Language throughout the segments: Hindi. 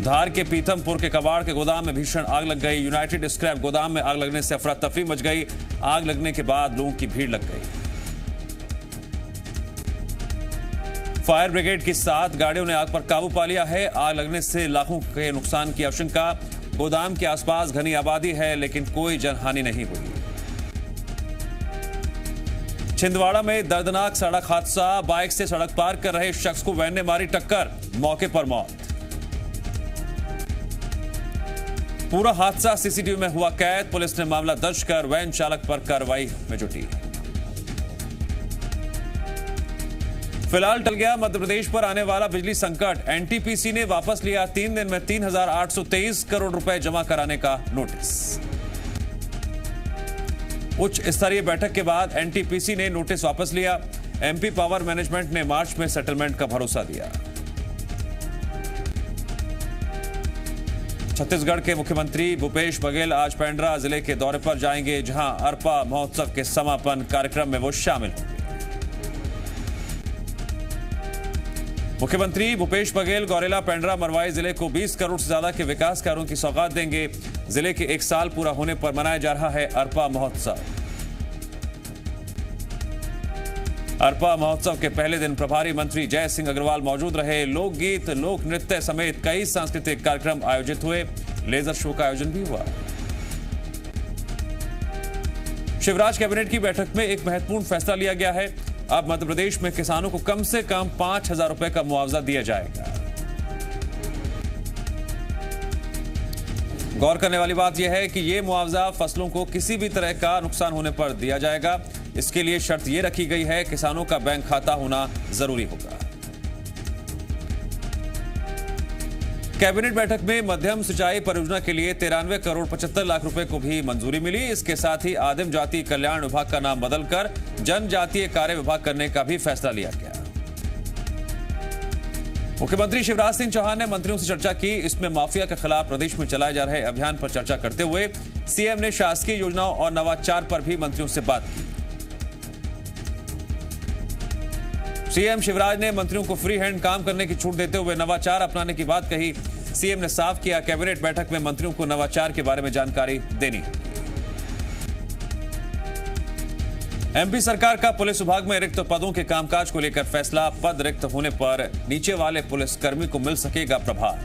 धार के पीथमपुर के कबाड़ के गोदाम में भीषण आग लग गई। यूनाइटेड स्क्रैप गोदाम में आग लगने से अफरा तफरी मच गई। आग लगने के बाद लोगों की भीड़ लग गई। फायर ब्रिगेड की 7 गाड़ियों ने आग पर काबू पा लिया है। आग लगने से लाखों के नुकसान की आशंका। गोदाम के आसपास घनी आबादी है, लेकिन कोई जनहानि नहीं हुई। छिंदवाड़ा में दर्दनाक सड़क हादसा। बाइक से सड़क पार कर रहे शख्स को वैन ने मारी टक्कर, मौके पर मौत। पूरा हादसा सीसीटीवी में हुआ कैद। पुलिस ने मामला दर्ज कर वैन चालक पर कार्रवाई में जुटी। फिलहाल टल गया मध्य प्रदेश पर आने वाला बिजली संकट। एनटीपीसी ने वापस लिया 3 दिन में 3,823 करोड़ रुपए जमा कराने का नोटिस। उच्च स्तरीय बैठक के बाद एनटीपीसी ने नोटिस वापस लिया। एमपी पावर मैनेजमेंट ने मार्च में सेटलमेंट का भरोसा दिया। छत्तीसगढ़ के मुख्यमंत्री भूपेश बघेल आज पेंड्रा जिले के दौरे पर जाएंगे, जहां अरपा महोत्सव के समापन कार्यक्रम में वो शामिल होंगे। मुख्यमंत्री भूपेश बघेल गौरेला, पेंड्रा, मरवाई जिले को 20 करोड़ से ज्यादा के विकास कार्यों की सौगात देंगे। जिले के 1 साल पूरा होने पर मनाया जा रहा है अरपा महोत्सव। अरपा महोत्सव के पहले दिन प्रभारी मंत्री जय सिंह अग्रवाल मौजूद रहे। लोकगीत, लोक नृत्य समेत कई सांस्कृतिक कार्यक्रम आयोजित हुए। लेजर शो का आयोजन भी हुआ। शिवराज कैबिनेट की बैठक में एक महत्वपूर्ण फैसला लिया गया है। अब मध्य प्रदेश में किसानों को कम से कम 5,000 रुपए का मुआवजा दिया जाएगा। गौर करने वाली बात यह है कि यह मुआवजा फसलों को किसी भी तरह का नुकसान होने पर दिया जाएगा। इसके लिए शर्त यह रखी गई है, किसानों का बैंक खाता होना जरूरी होगा। कैबिनेट बैठक में मध्यम सिंचाई परियोजना के लिए 93 करोड़ 75 लाख रुपए को भी मंजूरी मिली। इसके साथ ही आदिम जाति कल्याण विभाग का नाम बदलकर जनजातीय कार्य विभाग करने का भी फैसला लिया गया। मुख्यमंत्री शिवराज सिंह चौहान ने मंत्रियों से चर्चा की। इसमें माफिया के खिलाफ प्रदेश में चलाए जा रहे अभियान पर चर्चा करते हुए सीएम ने शासकीय योजनाओं और नवाचार पर भी मंत्रियों से बात की। सीएम शिवराज ने मंत्रियों को फ्री हैंड काम करने की छूट देते हुए नवाचार अपनाने की बात कही। सीएम ने साफ किया, कैबिनेट बैठक में मंत्रियों को नवाचार के बारे में जानकारी देनी। एमपी सरकार का पुलिस विभाग में रिक्त पदों के कामकाज को लेकर फैसला। पद रिक्त होने पर नीचे वाले पुलिसकर्मी को मिल सकेगा प्रभार।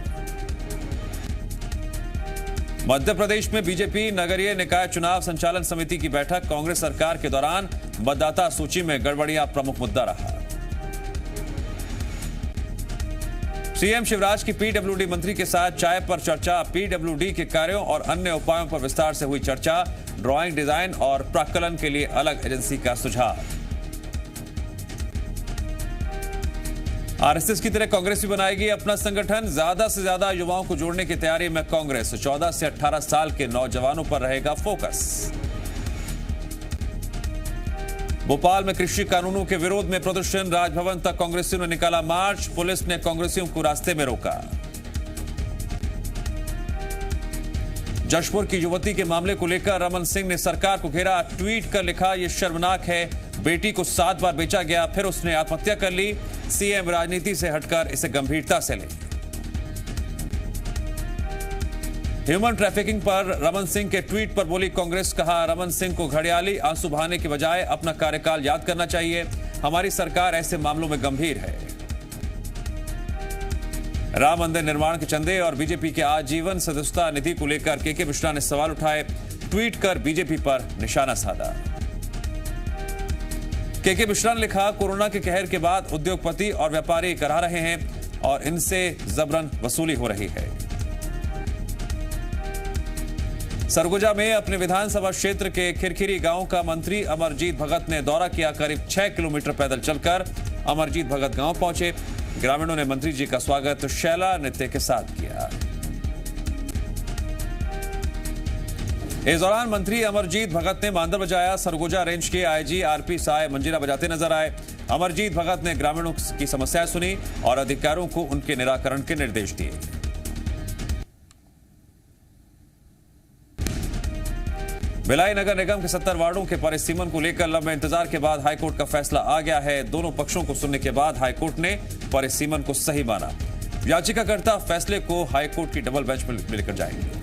मध्य प्रदेश में बीजेपी नगरीय निकाय चुनाव संचालन समिति की बैठक। कांग्रेस सरकार के दौरान मतदाता सूची में गड़बड़ियां प्रमुख मुद्दा रहा। सीएम शिवराज की पीडब्ल्यूडी मंत्री के साथ चाय पर चर्चा। पीडब्ल्यूडी के कार्यों और अन्य उपायों पर विस्तार से हुई चर्चा। ड्राइंग, डिजाइन और प्राक्कलन के लिए अलग एजेंसी का सुझाव। आरएसएस की तरह कांग्रेस भी बनाएगी अपना संगठन। ज्यादा से ज्यादा युवाओं को जोड़ने की तैयारी में कांग्रेस। 14 से 18 साल के नौजवानों पर रहेगा फोकस। भोपाल में कृषि कानूनों के विरोध में प्रदर्शन। राजभवन तक कांग्रेसियों ने निकाला मार्च। पुलिस ने कांग्रेसियों को रास्ते में रोका। जशपुर की युवती के मामले को लेकर रमन सिंह ने सरकार को घेरा। ट्वीट कर लिखा, यह शर्मनाक है। बेटी को 7 बार बेचा गया, फिर उसने आत्महत्या कर ली। सीएम राजनीति से हटकर इसे गंभीरता से ले। ह्यूमन ट्रैफिकिंग पर रमन सिंह के ट्वीट पर बोली कांग्रेस। कहा, रमन सिंह को घड़ियाली आंसू बहाने की बजाय अपना कार्यकाल याद करना चाहिए। हमारी सरकार ऐसे मामलों में गंभीर है। राम मंदिर निर्माण के चंदे और बीजेपी के आजीवन सदस्यता निधि को लेकर के मिश्रा ने सवाल उठाए। ट्वीट कर बीजेपी पर निशाना साधा। के मिश्रा ने लिखा, कोरोना के कहर के बाद उद्योगपति और व्यापारी करा रहे हैं और इनसे जबरन वसूली हो रही है। सरगुजा में अपने विधानसभा क्षेत्र के खिरखिरी गांव का मंत्री अमरजीत भगत ने दौरा किया। करीब 6 किलोमीटर पैदल चलकर अमरजीत भगत गांव पहुंचे। ग्रामीणों ने मंत्री जी का स्वागत शैला नृत्य के साथ किया। इस दौरान मंत्री अमरजीत भगत ने मांदर बजाया। सरगुजा रेंज के आईजी आरपी साय मंजीरा बजाते नजर आए। अमरजीत भगत ने ग्रामीणों की समस्याएं सुनी और अधिकारियों को उनके निराकरण के निर्देश दिए। भिलाई नगर निगम के 70 वार्डों के परिसीमन को लेकर लंबे इंतजार के बाद हाईकोर्ट का फैसला आ गया है। दोनों पक्षों को सुनने के बाद हाईकोर्ट ने परिसीमन को सही माना। याचिकाकर्ता फैसले को हाईकोर्ट की डबल बेंच में लेकर जाएंगे।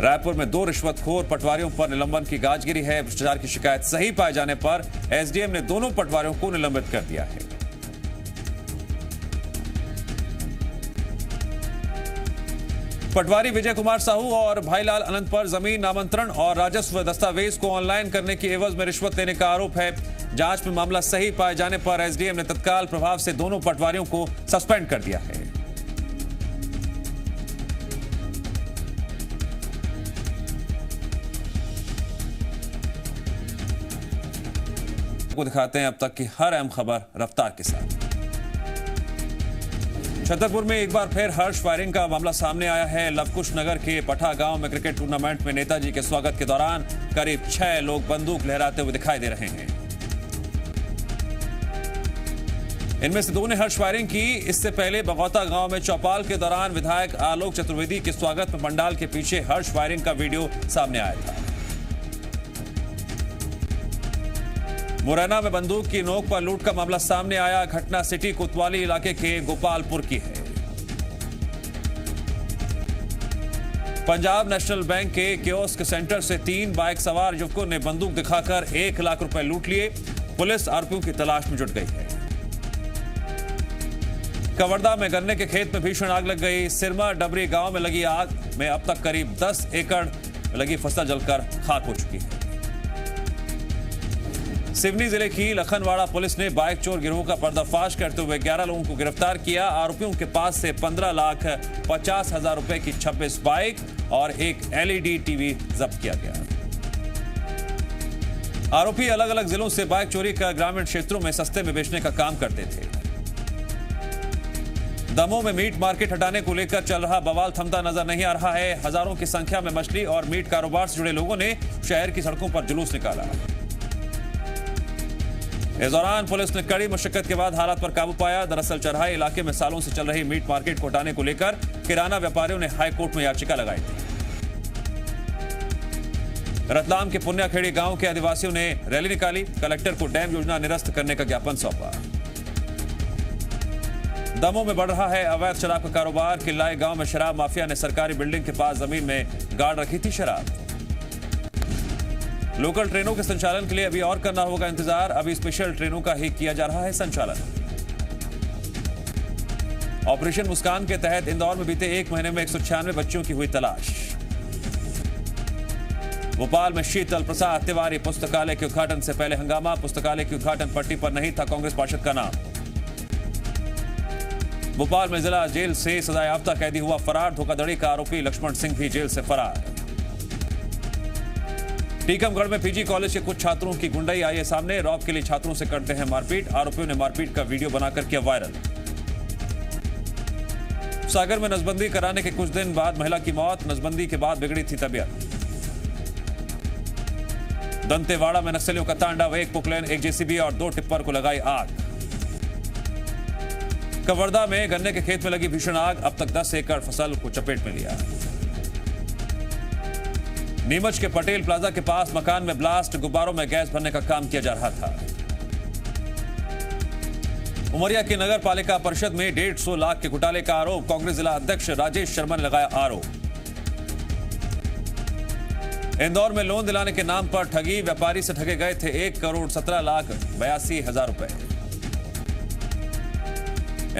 रायपुर में 2 रिश्वतखोर पटवारियों पर निलंबन की गाज गिरी है। भ्रष्टाचार की शिकायत सही पाए जाने पर एसडीएम ने दोनों पटवारियों को निलंबित कर दिया है। पटवारी विजय कुमार साहू और भाईलाल अनंत पर जमीन नामांतरण और राजस्व दस्तावेज को ऑनलाइन करने की एवज में रिश्वत लेने का आरोप है। जांच में मामला सही पाए जाने पर एसडीएम ने तत्काल प्रभाव से दोनों पटवारियों को सस्पेंड कर दिया है। को दिखाते हैं अब तक की हर अहम खबर रफ्तार के साथ। छतरपुर में एक बार फिर हर्ष फायरिंग का मामला सामने आया है। लवकुश नगर के पठा गांव में क्रिकेट टूर्नामेंट में नेताजी के स्वागत के दौरान करीब 6 लोग बंदूक लहराते हुए दिखाई दे रहे हैं। इनमें से 2 ने हर्ष फायरिंग की। इससे पहले बगौता गांव में चौपाल के दौरान विधायक आलोक चतुर्वेदी के स्वागत में पंडाल के पीछे हर्ष फायरिंग का वीडियो सामने आया था। मुरैना में बंदूक की नोक पर लूट का मामला सामने आया। घटना सिटी कोतवाली इलाके के गोपालपुर की है। पंजाब नेशनल बैंक के कियोस्क सेंटर से 3 बाइक सवार युवकों ने बंदूक दिखाकर 1 लाख रुपए लूट लिए। पुलिस आरोपियों की तलाश में जुट गई है। कवर्धा में गन्ने के खेत में भीषण आग लग गई। सिरमा डबरी गांव में लगी आग में अब तक करीब 10 एकड़ लगी फसल जलकर खाक हो चुकी है। सिवनी जिले की लखनवाड़ा पुलिस ने बाइक चोर गिरोह का पर्दाफाश करते हुए 11 लोगों को गिरफ्तार किया। आरोपियों के पास से 15,50,000 रुपए की 26 बाइक और एक एलईडी टीवी जब्त किया गया। आरोपी अलग अलग जिलों से बाइक चोरी कर ग्रामीण क्षेत्रों में सस्ते में बेचने का काम करते थे। दमोह में मीट मार्केट हटाने को लेकर चल रहा बवाल थमता नजर नहीं आ रहा है। हजारों की संख्या में मछली और मीट कारोबार से जुड़े लोगों ने शहर की सड़कों पर जुलूस निकाला। इस दौरान पुलिस ने कड़ी मशक्कत के बाद हालात पर काबू पाया। दरअसल चरहाई इलाके में सालों से चल रही मीट मार्केट को हटाने को लेकर किराना व्यापारियों ने हाई कोर्ट में याचिका लगाई थी। रतलाम के पुन्याखेड़ी गांव के आदिवासियों ने रैली निकाली। कलेक्टर को डैम योजना निरस्त करने का ज्ञापन सौंपा। दमोह में बढ़ रहा है अवैध शराब का कारोबार। किल्लाई गांव में शराब माफिया ने सरकारी बिल्डिंग के पास जमीन में गाड़ रखी थी शराब। लोकल ट्रेनों के संचालन के लिए अभी और करना होगा इंतजार। अभी स्पेशल ट्रेनों का ही किया जा रहा है संचालन। ऑपरेशन मुस्कान के तहत इंदौर में बीते 1 महीने में 196 बच्चों की हुई तलाश। भोपाल में शीतल प्रसाद तिवारी पुस्तकालय के उद्घाटन से पहले हंगामा। पुस्तकालय की उद्घाटन पट्टी पर नहीं था कांग्रेस पार्षद का नाम। भोपाल में जिला जेल से सजायाफ्ता कैदी हुआ फरार। धोखाधड़ी का आरोपी लक्ष्मण सिंह भी जेल से फरार। टीकमगढ़ में पीजी कॉलेज के कुछ छात्रों की गुंडाई आई है सामने। रॉब के लिए छात्रों से करते हैं मारपीट। आरोपियों ने मारपीट का वीडियो बनाकर किया वायरल। सागर में नसबंदी कराने के कुछ दिन बाद महिला की मौत। नसबंदी के बाद बिगड़ी थी तबीयत। दंतेवाड़ा में नक्सलियों का तांडव। 1 पुकलेन, 1 जेसीबी और 2 टिप्पर को लगाई आग। कवर्धा में गन्ने के खेत में लगी भीषण आग। अब तक 10 एकड़ फसल को चपेट में लिया। नीमच के पटेल प्लाजा के पास मकान में ब्लास्ट। गुब्बारों में गैस भरने का काम किया जा रहा था। उमरिया की नगर पालिका परिषद में 150 लाख के घोटाले का आरोप। कांग्रेस जिला अध्यक्ष राजेश शर्मा ने लगाया आरोप। इंदौर में लोन दिलाने के नाम पर ठगी। व्यापारी से ठगे गए थे 1,17,82,000 रुपए।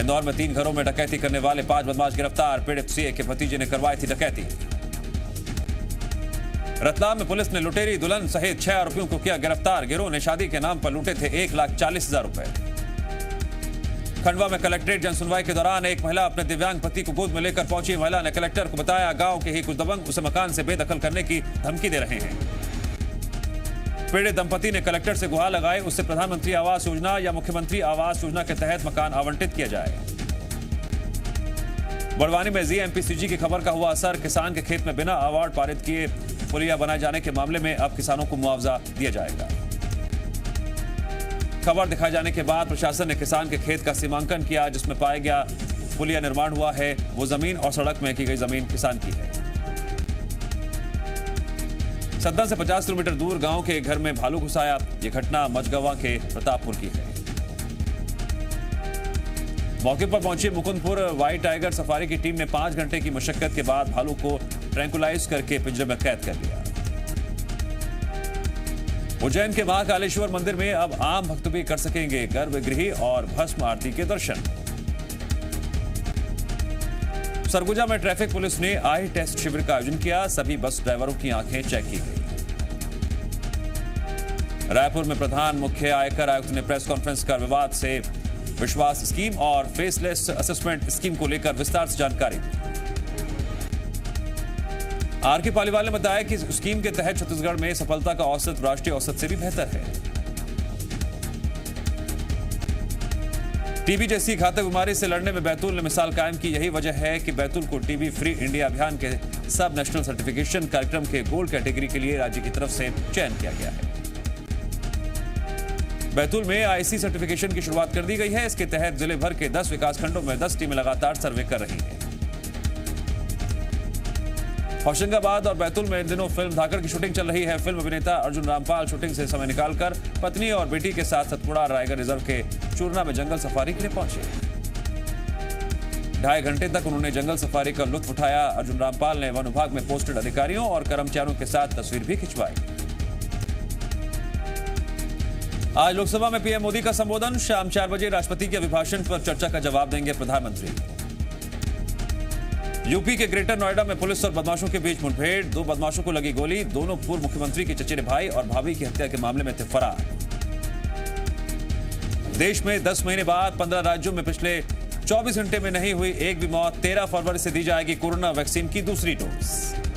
इंदौर में 3 घरों में डकैती करने वाले 5 बदमाश गिरफ्तार। पीड़ित सीए के भतीजे ने करवाई थी डकैती। रतलाम में पुलिस ने लुटेरी दुल्हन सहित 6 आरोपियों को किया गिरफ्तार। गिरोह ने शादी के नाम पर लूटे थे 1,40,000 रुपए। खंडवा में कलेक्ट्रेट जनसुनवाई के दौरान एक महिला अपने दिव्यांग पति को गोद में लेकर पहुंची। महिला ने कलेक्टर को बताया गांव के ही कुछ दबंग उसे मकान से बेदखल करने की धमकी दे रहे हैं। पीड़ित दंपति ने कलेक्टर से गुहार लगाई उससे प्रधानमंत्री आवास योजना या मुख्यमंत्री आवास योजना के तहत मकान आवंटित किया जाए। बड़वानी में जीएमपीसीजी की खबर का हुआ असर। किसान के खेत में बिना अवार्ड पारित किए पुलिया बनाए जाने के मामले में अब किसानों को मुआवजा दिया जाएगा। खबर दिखाए जाने के बाद प्रशासन ने किसान के खेत का सीमांकन किया जिसमें पाया गया पुलिया निर्माण हुआ है वो जमीन और सड़क में की गई जमीन किसान की है। सतना से 50 किलोमीटर दूर गांव के घर में भालू घुस आया। यह घटना मझगवा के प्रतापपुर की है। मौके पर पहुंची मुकुंदपुर व्हाइट टाइगर सफारी की टीम ने 5 घंटे की मशक्कत के बाद भालू को ट्रैंकुलाइज करके पिंजरे में कैद कर लिया। उज्जैन के महाकालेश्वर मंदिर में अब आम भक्त भी कर सकेंगे गर्भगृह और भस्म आरती के दर्शन। सरगुजा में ट्रैफिक पुलिस ने आई टेस्ट शिविर का आयोजन किया। सभी बस ड्राइवरों की आंखें चेक की गई। रायपुर में प्रधान मुख्य आयकर आयुक्त ने प्रेस कॉन्फ्रेंस कर विवाद से विश्वास स्कीम और फेसलेस असेसमेंट स्कीम को लेकर विस्तार से जानकारी दी। आर के पालीवाल ने बताया कि स्कीम के तहत छत्तीसगढ़ में सफलता का औसत राष्ट्रीय औसत से भी बेहतर है। टीबी जैसी घातक बीमारी से लड़ने में बैतूल ने मिसाल कायम की। यही वजह है कि बैतूल को टीबी फ्री इंडिया अभियान के सब नेशनल सर्टिफिकेशन कार्यक्रम के गोल्ड कैटेगरी के लिए राज्य की तरफ से चयन किया गया है। बैतूल में आईसी सर्टिफिकेशन की शुरुआत कर दी गई है। इसके तहत जिले भर के 10 विकासखंडों में 10 टीमें लगातार सर्वे कर रही हैं। होशंगाबाद और बैतूल में इन दिनों फिल्म धाकड़ की शूटिंग चल रही है। फिल्म अभिनेता अर्जुन रामपाल शूटिंग से समय निकालकर पत्नी और बेटी के साथ सतपुड़ा रायगढ़ रिजर्व के चूरना में जंगल सफारी के लिए पहुंचे। 2.5 घंटे तक उन्होंने जंगल सफारी का लुत्फ उठाया। अर्जुन रामपाल ने वन विभाग में पोस्टेड अधिकारियों और कर्मचारियों के साथ तस्वीर भी खिंचवाई। आज लोकसभा में पीएम मोदी का संबोधन। शाम 4 बजे राष्ट्रपति के अभिभाषण पर चर्चा का जवाब देंगे प्रधानमंत्री। यूपी के ग्रेटर नोएडा में पुलिस और बदमाशों के बीच मुठभेड़। 2 बदमाशों को लगी गोली। दोनों पूर्व मुख्यमंत्री के चचेरे भाई और भाभी की हत्या के मामले में थे फरार। देश में 10 महीने बाद 15 राज्यों में पिछले 24 घंटे में नहीं हुई एक भी मौत। 13 फरवरी से दी जाएगी कोरोना वैक्सीन की दूसरी डोज।